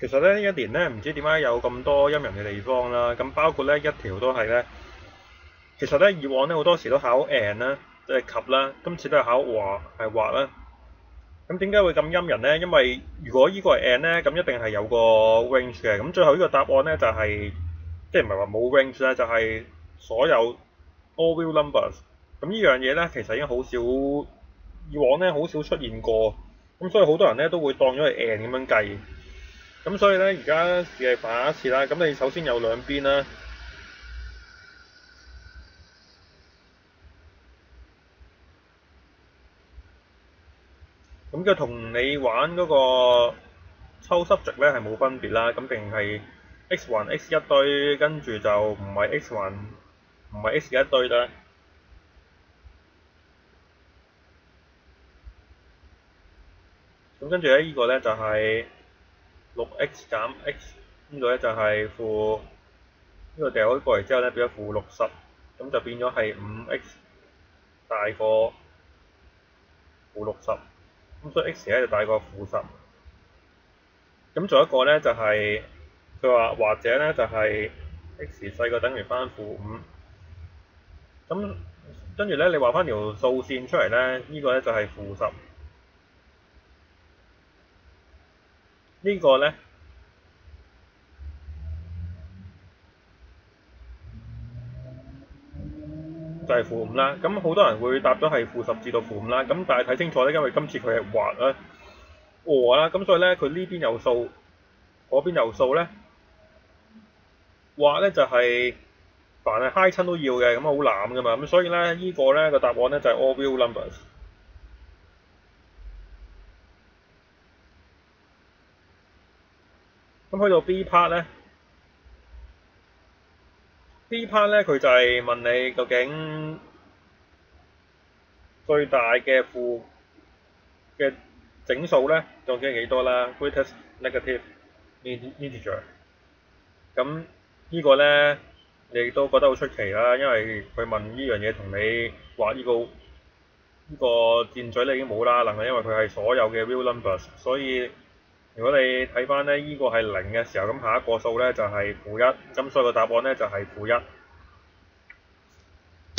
其實咧呢一年咧唔知點解有咁多陰人嘅地方啦，咁包括咧一條都係咧，其實咧以往咧好多時都考 and 啦，即係及啦，今次都係考畫啦。咁點解會咁陰人咧？因為如果呢個係 and 咧，咁一定係有個 range 嘅。咁最後呢個答案咧就係、即係唔係話冇 range 咧，就係、所有 all real numbers。咁呢樣嘢咧其實已經好少，以往咧好少出現過。咁所以好多人咧都會當咗係 and 咁樣計。咁所以咧，而家試係扮一次啦。咁你首先有兩邊啦，咁就同你玩嗰個抽濕值咧係冇分別啦。咁定係 x 還 x 一堆，跟住就唔係 x 還唔係 x 嘅一堆啦。咁跟住咧，呢個咧就係6x減 x，呢個咧就係負呢個掉咗過嚟之後咧變咗負60，咁就變咗係5x大過負60，咁所以 x 咧就大過負10。咁仲有一個咧就係佢話或者咧就係 x 細過等於翻負5，咁跟住咧你畫翻條數線出嚟咧，呢個咧就係負10，呢個咧就係負5啦。咁好多人會答咗係負10至到負5啦。咁但係睇清楚咧，因為今次佢係畫啦、和啦，咁所以咧佢呢邊有數，嗰邊有數咧，畫咧就係、凡係 high 親都要嘅，咁好濫噶嘛。咁所以咧呢個咧個答案咧就係 all real numbers。咁去到 B part 咧，B part 咧佢就係問你究竟最大嘅負嘅整數咧究竟係幾多啦 ？Greatest negative integer。咁呢個咧你都覺得好出奇啦，因為佢問呢樣嘢同你畫呢個箭嘴你已經冇啦能啦，因為佢係所有嘅 real numbers，所以如果你睇翻咧呢個係0嘅時候，咁下一個數咧就係負1，咁所以個答案咧就係負1。